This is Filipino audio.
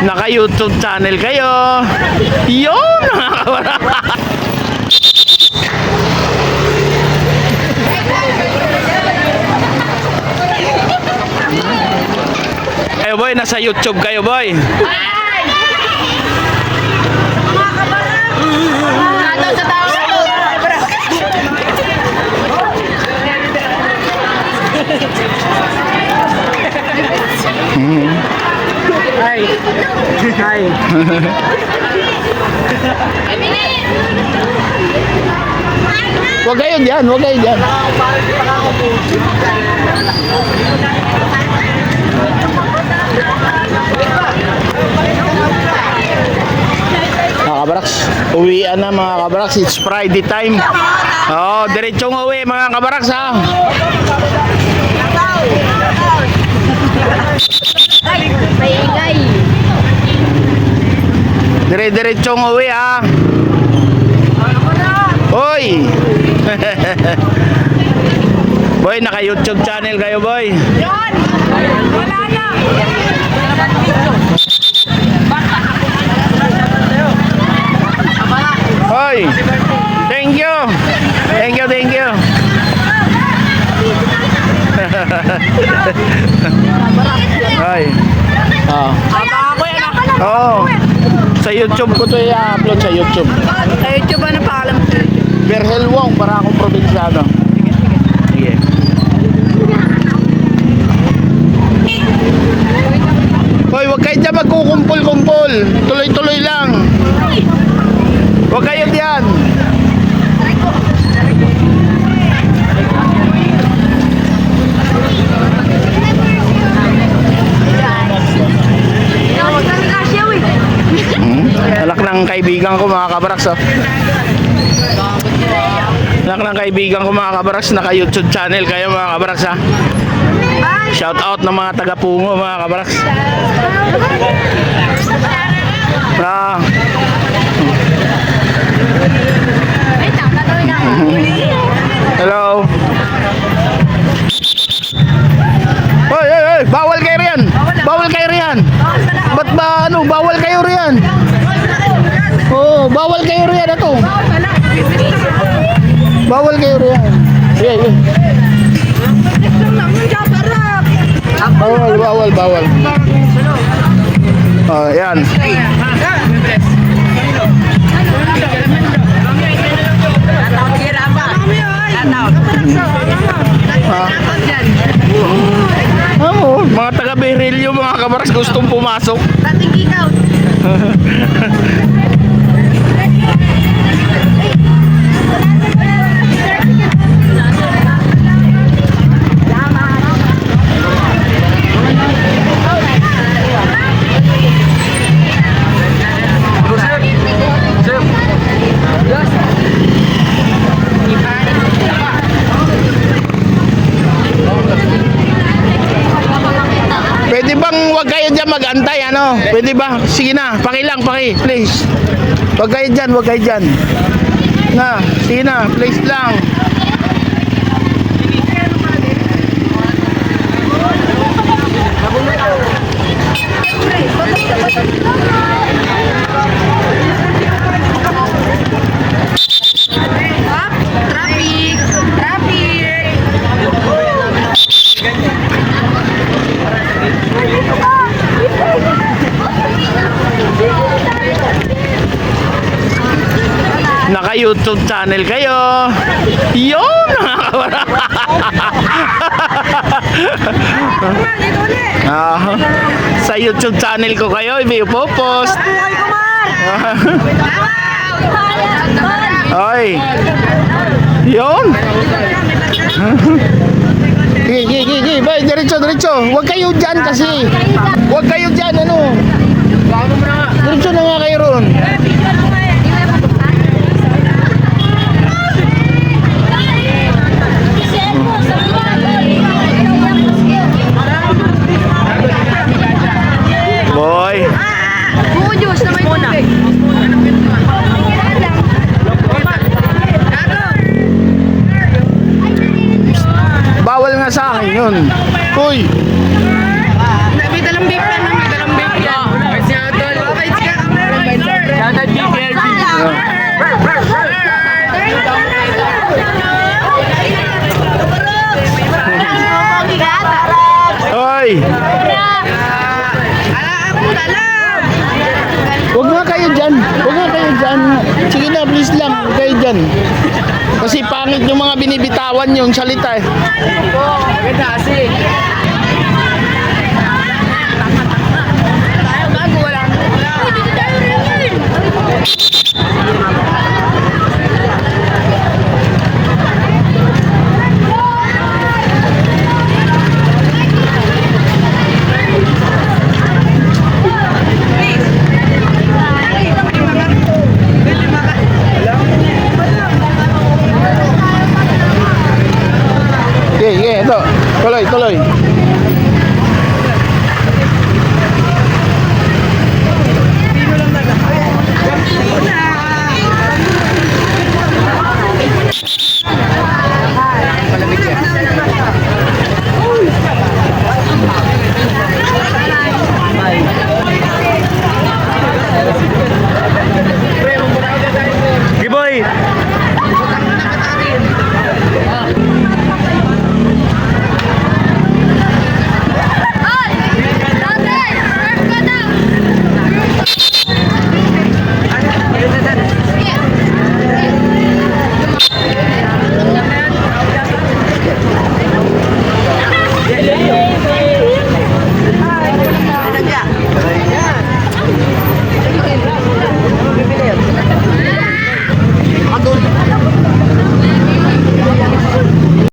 Naka YouTube channel kayo. Yun! Kayo boy, nasa YouTube kayo boy. Hi. Hi. Huwag kayo dyan, huwag kayo dyan. Mga kabaraks, uwian na mga kabaraks. It's Friday time. Oo, diretsong uwi mga kabaraks ha. Dire-diretsong uwi ha. Hoy! Boy, naka YouTube channel kayo boy. Yon! Wala na! Hoy! Thank you! Thank you, thank you! Hoy! Oh. Oh. Sa YouTube ko to i-upload sa YouTube. Sa YouTube ano pa alam ko? Berhel Wong, para akong probinsyano. Sige. Hoy, huwag kayo dyan magkukumpul-kumpul. Tuloy-tuloy lang. Huwag kayo diyan. Anak ng kaibigan ko mga kabaraks oh. Anak ng kaibigan ko mga kabaraks, naka YouTube channel kayo mga kabaraks ha. Shout out ng mga taga-Pungo mga kabaraks. Ah. Hello. Hoy, hoy, hoy, bawal kayo riyan. Bawal kayo riyan. Ba't ba ano, bawal kayo riyan? Oh, bawal kayo riyan ito. Bawal kayo riyan. Yeah, yeah. Bawal, bawal, bawal. Oh, yan. Oh, mga taga-Berilio, mga kabaras gustong pumasok. Dating ikaw. Pwede bang wag kayo dyan mag-antay, ano? Pwede ba? Sige na, pakilang, please. Wag kayo dyan, wag kayo dyan. Na, sige na, please lang. Traffic! Traffic! Naka YouTube channel kayo. Yun! Ah, sa YouTube channel ko kayo i-post. Ay. Yun. Gigi, bay, diretso. Huwag kayo dyan kasi. Huwag kayo dyan, ano. Diretso na nga kayo ron. Boy. Bujos na may tubig. Bawal nga sa akin yun. Uy. May dalang vape ka na, may dalang vape yan. pangit yung mga binibitawan yung salita eh. Maganda kasi.